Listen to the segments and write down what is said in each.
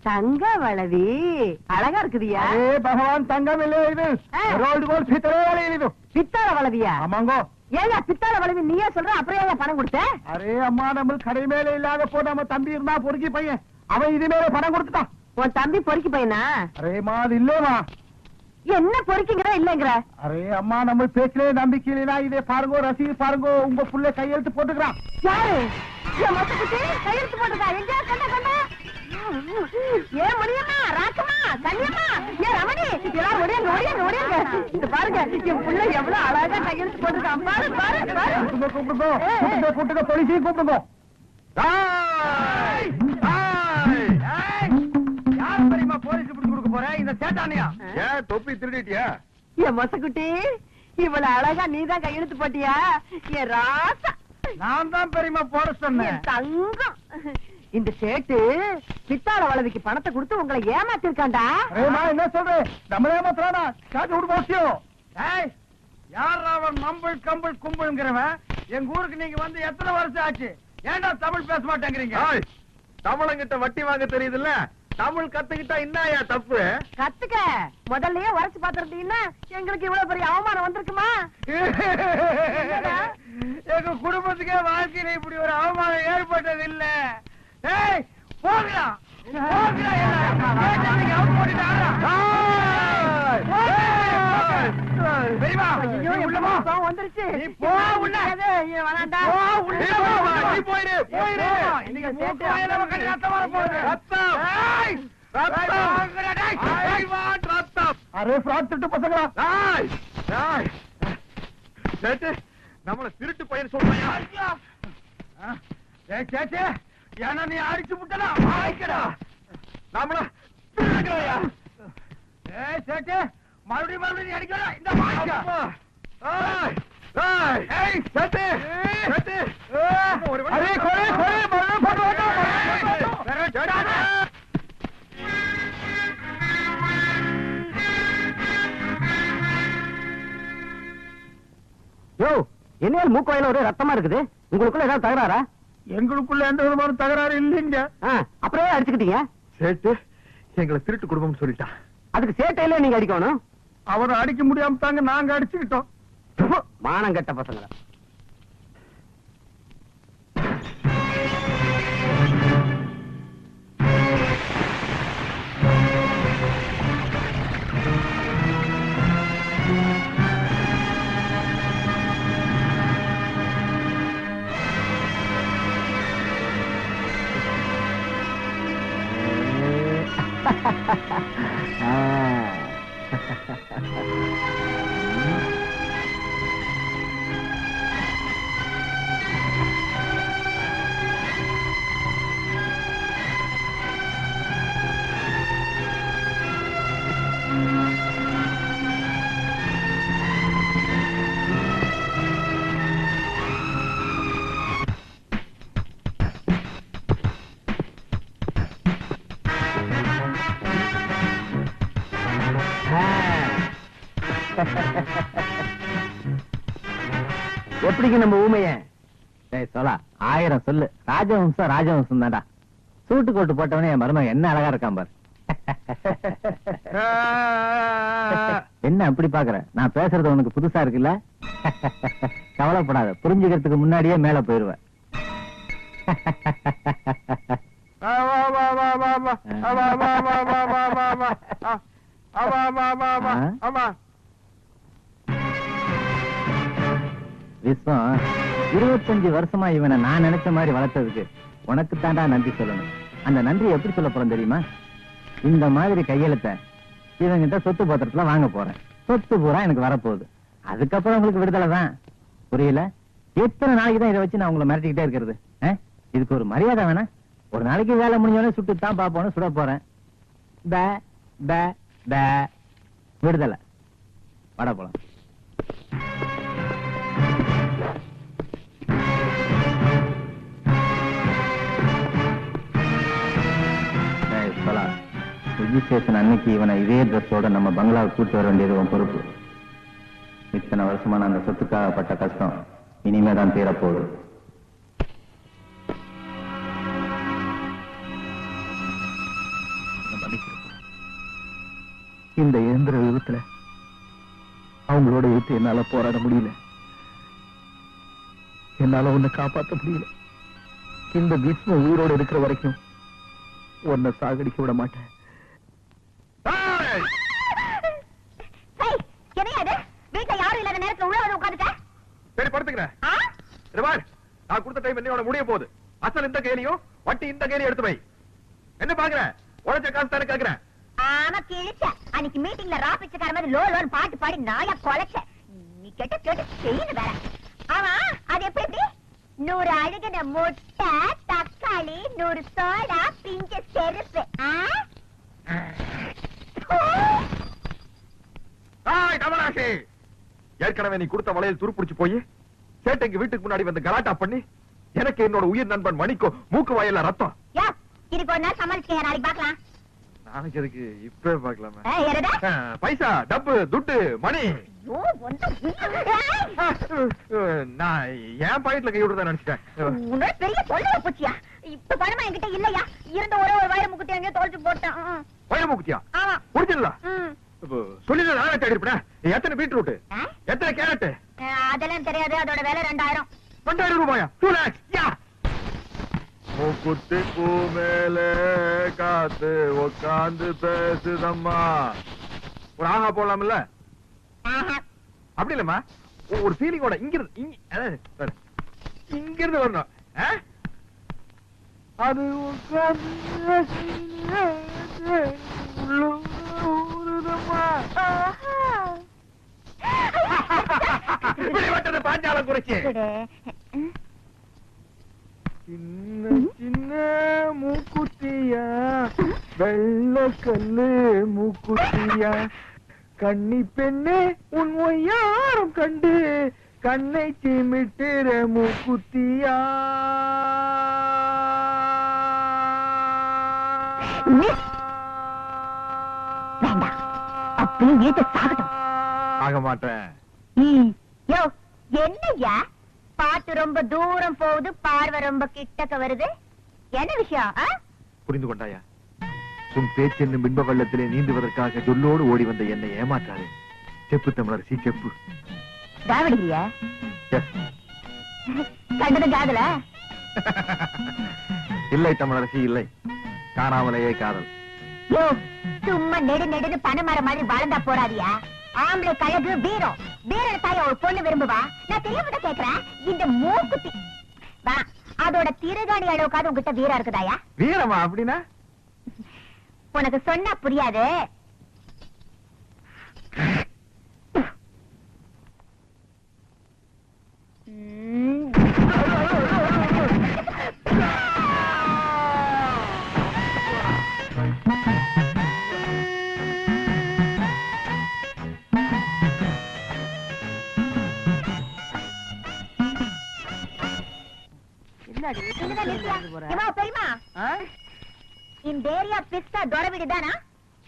தங்க வளவி அழகா இருக்குதியா? பகவான் தங்கம் இல்ல, இது ரோல்டு கோல் பித்தளை வளையல். இது பித்தாள வளவியா? ஆமாங்கோ. ஏங்க பித்தாள வளவி நீயே சொல்ற, அப்புறம் ஏன் பணம் கொடுத்த? அரே அம்மா, நம்ம கடை மேல இல்லாத போ நம்ம தம்பி இருந்தா பொறுக்கி பையன், அவன் இது மேல பணம் கொடுத்துட்டான். உன் தம்பி பொறுக்கி பையனா? அரேமா அது இல்லமா. என்ன பொறுக்கிங்கிற இல்லங்கிற? அரே அம்மா, நம்ம பேச்சிலே நம்பிக்கை இல்லைனா இதே பாருங்கோ, ரசீது பாருங்கோ, உங்க புள்ள கையெழுத்து போட்டுக்கிறான். யாரு? என் மொத்தத்துக்கு கையெழுத்து போட்டுக்கா? எங்க கண்ட கண்ட? ஏன் முடியுமா? ராக்கமா, கண்ணியம்மா, ஏன் ரமணி, எல்லாரும் ஓடியாங்க ஓடியாங்க ஓடியாங்க. இது பாருங்க, என் புள்ள எவ்வளவு அழகா கையெழுத்து போட்டுருக்கான். பாரு பாரு பாரு. கூப்பிடுங்க கூப்பிடுங்க, போலீஸையும் கூப்பிடுங்க. யார் தெரியுமா போலீஸ் பிடிச்சு கொடுக்க போற? இந்த சேட்டானியா? ஏன் தொப்பி திருடிட்டியா? என் மொசக்குட்டி, இவ்வளவு அழகா நீதான் கையெழுத்து போட்டியா? என் ராசா, நான் தான் பெரியமா போட சொன்னேன். தங்கம், இந்த சேட்டு பித்தாள வளவிக்கு பணத்தை கொடுத்து உங்களை ஏமாத்திருக்காண்டா. என்ன சொல்றேன்? நம்மள ஏமாத்துறானா? சாட்டு விடு போசியோ. யார் அவன் மம்பிள் கம்பிள் கும்பிள்ங்கிறவன்? எங்க ஊருக்கு நீங்க வந்து எத்தனை வருஷம் ஆச்சு? ஏன்டா தமிழ் பேச மாட்டேங்கிறீங்க? தமிழங்கிட்ட வட்டி வாங்க தெரியுதுல்ல, தமிழ் கத்துக்கிட்டா என்னயா தப்பு? கத்துக்க, முதல்லயே உரைச்சு பாத்துருந்தீங்கன்னா எங்களுக்கு இவ்வளவு பெரிய அவமானம் வந்திருக்குமா? எங்க குடும்பத்துக்கே வாழ்க்கையில இப்படி ஒரு அவமானம் ஏற்பட்டது இல்ல. போகலாம் வந்துருச்சு. அரே ஃப்ராட் திட்டு பசங்களா, நம்மள திருட்டு பையன் சொல்றியா? ஏன்னா நீ அடிச்சு முட்டா வாய்க்கடா, நம்மள திருடுறியா? சேட்டு மறுபடியும் மறுபடியும் அடிக்கடா இந்த வாய்க்கா. என்ன மூக்கோயில ஒரு ரத்தமா இருக்குது, உங்களுக்குள்ள ஏதாவது தகராறா? எங்களுக்குள்ள எந்த விதமான தகராறு இல்லைங்க. அப்புறம் அடிச்சுக்கிட்டீங்க? சேட்டு எங்களை திருட்டு குடும்பம் சொல்லிட்டான். அதுக்கு சேட்டையில நீங்க அடிக்கணும். அவரை அடிக்க முடியாம தாங்க நாங்க அடிச்சுக்கிட்டோம். மானம் கட்ட பசங்கள. எப்படிங்க நம்ம ஊமைய சொல்ல? 1000 சொல்லு, ராஜவம்சம் ராஜவம்சம் தான்டா. சூட்டு கோட்டு போட்டவனே என் மருமகன் என்ன அழகா இருக்கான் பாரு. என்ன அப்படி பாக்குற? நான் பேசுறது உனக்கு புதுசா இருக்குல்ல? கவலைப்படாத, புரிஞ்சுக்கிறதுக்கு முன்னாடியே மேல போயிருவேன். விஸ்வம் 25 வருஷமா இவனை நான் நினைச்ச மாதிரி வளர்த்ததுக்கு உனக்கு தாண்டா நன்றி சொல்லணும். அந்த நன்றி எப்படி சொல்ல போறோம் தெரியுமா? இந்த மாதிரி கையெழுத்த இவங்கிட்ட சொத்து பத்திரத்துல வாங்க போறேன். சொத்து பூரா எனக்கு வரப்போகுது. அதுக்கப்புறம் உங்களுக்கு விடுதலை தான். புரியல? எத்தனை நாளைக்கு தான் இதை வச்சு நான் உங்களை மிரட்டிக்கிட்டே இருக்கிறது? இதுக்கு ஒரு மரியாதை வேணா? ஒரு நாளைக்கு வேலை முடிஞ்சோடனே சுட்டுத்தான் பாப்போன்னு சுட போறேன். விடுதலை. வட போலாம். ரிஜிஸ்ட்ரேஷன் அன்னைக்கு இவனை இதே ட்ரெஸ்ஸோட நம்ம பங்களாவை கூட்டு வர வேண்டியது உன் பொறுப்பு. இத்தனை வருஷமா நான் அந்த சொத்துக்காக பட்ட கஷ்டம் இனிமே தான் தீரப்போகுது. இந்த இயந்திர விபத்துல அவங்களோட எடுத்து என்னால போராட முடியல. என்னால உன்னை காப்பாற்ற முடியல. இந்த பீஷ்ம உயிரோடு இருக்கிற வரைக்கும் உன்னை சாகடிக்க விட மாட்டேன். வீட்டுல யாரும் இல்லாத நேரத்துல உள்ள வந்து உட்காந்துட்ட. சரி படுத்துக்கிறேன். நான் கொடுத்த டைம் என்னோட முடிய போகுது. அசல் இந்த கேலியும் வட்டி இந்த கேலி எடுத்து வை. என்ன பாக்குற? உழைச்ச காசு தானே கேக்குறேன். ஆமா கிழிச்ச. அன்னைக்கு மீட்டிங்ல ரா பிச்சைக்கார மாதிரி லோ லோன் பாட்டு பாடி நாயா கொலைச்ச. நீ கேட்ட செய்யணும் வேற. ஆமா அது எப்படி? 100 அழுகின முட்டை, தக்காளி, 100 சோடா, பிஞ்ச செருப்பு. ஏற்கனவே நீ கொடுத்த வளையல் துருப்பிடிச்சு போய் சேட்டைக்கு வீட்டுக்கு முன்னாடி வந்து கலாட்டா பண்ணி எனக்கு என்னோட உயிர் நண்பன் மணிக்கோ மூக்கு வாயில ரத்தம். இதுக்கு ஒரு நாள் சமாளிச்சு நாளைக்கு பாக்கலாம். நாளைக்கு எதுக்கு? இப்ப பாக்கலாமா? பைசா, டப்பு, துட்டு, மணி. நான் என் பாயிண்ட்ல கை விடுறதா நினைச்சிட்டேன். பெரிய சொல்ல போச்சியா? இப்ப பணமா என்கிட்ட இல்லையா? இருந்த ஒரே ஒரு வயிறு முக்குத்தி எங்கேயோ தொலைச்சு போட்டேன். வயிறு முக்குத்தியா? புரிஞ்சிடல. சொல்லிட்டு நானே தேடி இருப்பேன். எத்தனை பீட்ரூட், எத்தனை கேரட்? அதெல்லாம் தெரியாது. அதோட விலை 2000. 2000 ரூபாயா? 2 lakhs. மூக்குத்தி பூ மேல காத்து உட்காந்து பேசுதம்மா. ஒரு ஆஹா போடலாம்ல? அப்படி இல்லம்மா, ஒரு ஃபீலிங்கோட இங்கிருந்து வரணும். அது பாஞ்சாலம் குறைச்சு சின்ன சின்ன மூக்குத்தியா, வெள்ள கல்லு மூக்குத்தியா, கண்ணி பெண்ணே உன் யாரும் கண்டு கண்ணை சிமிட்டுற மூக்குத்தியா. ஆக மாட்டேன். என்னையா பாட்டு ரொம்ப தூரம் போகுது, பார்வை ரொம்ப கிட்டக்க வருது. என்ன விஷயம்? புரிந்து கொண்டாயா? உன் பேச்சு என்னும் பின்ப வெள்ளத்திலே நீந்துவதற்காக சொல்லோடு ஓடி வந்த என்னை ஏமாற்றாரு. செப்பு தமிழரசி செப்பு. தாவடியா கண்டது காதல? இல்லை தமிழரசி இல்லை, காணாமலேயே காதல். யோ சும்மா நெடு நெடுன்னு பனைமரம் மாதிரி வளர்ந்தா போறாதியா? ஆம்பளை கழகு வீரம் வீரத்தாய ஒரு பொண்ணு விரும்புவா. நான் தெரியாம கேக்குறேன். இந்த மூக்குத்தி அதோட திருகாணி அளவுக்காவது உங்ககிட்ட வீரம் இருக்குதாயா? வீரமா அப்படின்னா? உனக்கு சொன்னா புரியாது. இந்த ஏரியா பிஸ்தா தொர வீடு தானா?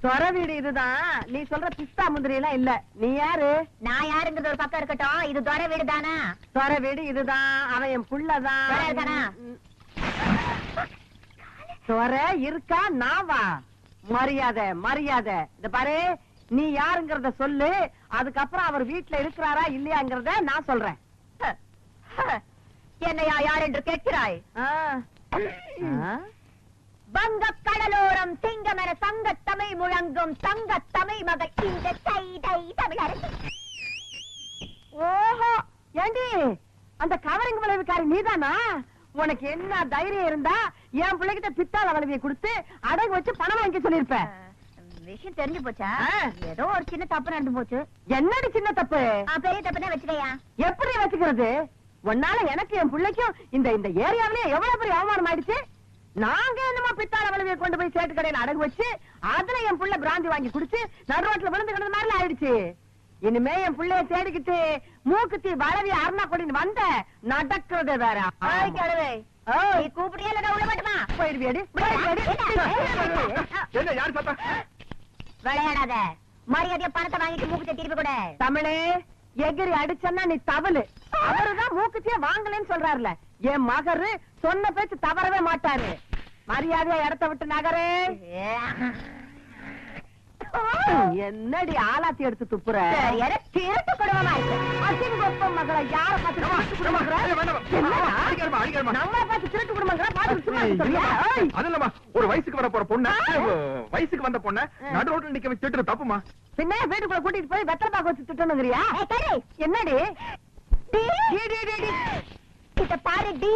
தொர வீடு இதுதான். நீ சொல்ற பிஸ்தா முந்திரி எல்லாம் இல்ல. நீ யாரு? நான் யாருங்கிறது ஒரு பக்கம் இருக்கட்டும். இது தொர வீடு தானா? தொர வீடு இதுதான். அவன் என் புள்ளதான். தொர இருக்கா? நாவா? மரியாதை மரியாதை. இந்த பாரு, நீ யாருங்கிறத சொல்லு. அதுக்கப்புறம் அவர் வீட்டுல இருக்கிறாரா இல்லையாங்கிறத நான் சொல்றேன். என்னையா யார் என்று கேட்கிறாய்? வங்க கடலோரம் சிங்கமென சங்க தமிழ் முழங்கும் தங்க தமிழ் மகள் இந்த தமிழரசி. ஓஹோ, ஏண்டி அந்த கவரிங் விளைவுக்காரி நீதானா? உனக்கு என்ன தைரியம் இருந்தா என் பிள்ளைகிட்ட பித்தாள வளைவியை கொடுத்து அடகு வச்சு பணம் வாங்கி சொல்லிருப்ப. விஷயம் தெரிஞ்சு போச்சா? ஆ. ஏதோ ஒரு சின்ன தப்பு நடந்து போச்சு. என்னடி சின்ன தப்பு? பெரிய தப்பு தான் வச்சுக்கையா. எப்படி வச்சுக்கிறது? உன்னால எனக்கு என் பிள்ளைக்கும் இந்த இந்த ஏரியாவிலே எவ்வளவு பெரிய அவமானம் ஆயிடுச்சு. நாங்க என்னமோ பித்தாள வளவியை கொண்டு போய் சேட்டு கடையில அடகு வச்சு அதுல என் புள்ள பிராந்தி வாங்கி குடிச்சு நடு ரோட்ல விழுந்து கிடந்த மாதிரி ஆயிடுச்சு. இனிமே என் பிள்ளைய தேடிக்கிட்டு மூக்குத்தி வளவி அருணா கொடின்னு வந்த நடக்கிறது வேற. ஓய் கிழவே, நீ கூப்பிடுறியா இல்ல உள்ள மாட்டுமா? போயிடுவியடி. என்ன யாரு பார்த்தா? விளையாடாத, மரியாதையா பணத்தை வாங்கிட்டு மூக்குத்தி திருப்பி கூட. தமிழே, எகிரி அடிச்சன்னா நீ தவளு. அவருதான் மூக்குத்தியே வாங்கலன்னு சொல்றாருல. என் மகரு சொன்ன பேச்சு தவறவே மாட்டாரு. மரியாதையா இடத்த விட்டு நகரே. என்னடி ஆலாத்தி எடுத்து துப்புற? சரியான திருட்டு குடும்பமா இருக்கு. அசிங்கப்ப மகளை யார பார்த்து திருட்டு குடும்பங்கிற? என்னடா? நம்மள பார்த்து திருட்டு குடும்பங்கிற? பார்த்து சும்மா இருக்க சொல்றியா? ஏய்! அது இல்லம்மா, ஒரு வயசுக்கு வர போற பொண்ணு, வயசுக்கு வந்த பொண்ண நடு ரோட்ல நிக்க வச்சு திட்டுறது தப்புமா? பின்ன வீட்டுக்குள்ள கூட்டிட்டு போய் வெத்தலை பாக்க வச்சு திட்டணுங்கிறியா? ஏய், கரு. என்னடி? டி. டி, டி, டி, டி. இத பாரு டி.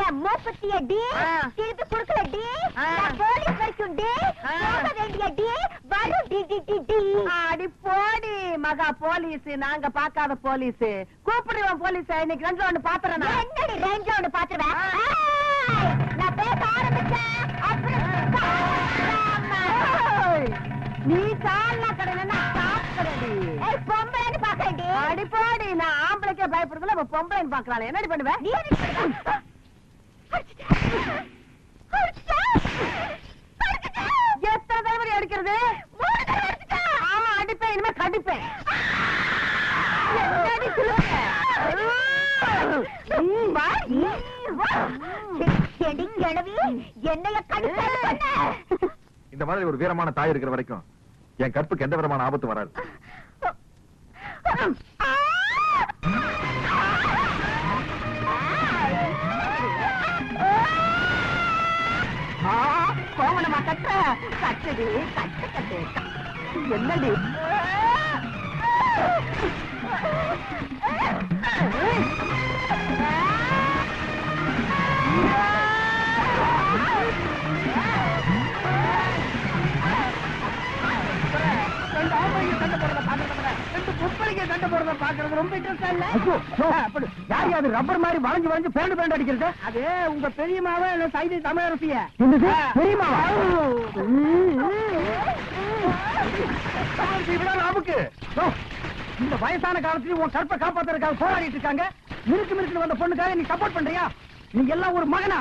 என் மூக்குத்திய டி. ஆ. திருப்பி குடுக்கல டி. ஆ. நான் போலீஸ் வரைக்கும் டி. ஆ. போக வேண்டிய டி. வரும் டி டி டி டி. அடி போடி மகா போலீஸ். நாங்க பாக்காத போலீஸ். கூப்பிடுவோம் போலீஸ். இன்னைக்கு ரெண்டு ஒண்ணு பாத்துறேன். என்னடி ரேஞ்ச் ஒன்று பாத்துருவேன். ஆ. ஏய், நான் பேச ஆரம்பிச்சேன். அப்புறம் ஏய், நீ சாலா கடையில சாப்பிடடி. ஏய், பொம்பளைன்னு பாக்கறேன்டி. அடி போடி. நான் ஆம்பளைக்கே பயப்படுறதுல அவ பொம்பளைன்னு பாக்கலாம். என்னடி பண்ணுவ? நீ என்ன பண்ணுவ? எத்தனை தடவை அடிக்கிறது? ஆமா, அடிப்பேன். இனிமே கடிப்பேன். என்னடி சொல்லுங்க? செடி கிழவி என்னைய கடிச்சாது பண்ண. இந்த மாதிரி ஒரு வீரமான தாய் இருக்கிற வரைக்கும் என் கற்புக்கு எந்த விதமான ஆபத்து வராது. கோவணமா கட்ட கட்டுடி. கட்டு கட்டு. என்னடி? ரெண்டு ஆம்பளைங்க சண்டை போடுறத பாக்குறத ரெண்டு பொம்பளைங்க சண்டை போடுறத பாக்குறது ரொம்ப இன்ட்ரெஸ்டா இல்ல? யார் யாரு ரப்பர் மாதிரி வளைஞ்சு வளைஞ்சு பேண்டு பேண்டு அடிக்கிறது? அது உங்க பெரியமாவா இல்ல சைதி தமிழரசிய? பெரியமாவா? நமக்கு இந்த வயசான காலத்துலயும் உன் கற்பை காப்பாத்துறதுக்காக போராடிட்டு இருக்காங்க. மிருக்கு மிருக்கு வந்த பொண்ணுக்காக நீ சப்போர்ட் பண்றியா? நீங்க எல்லாம் ஒரு மகனா?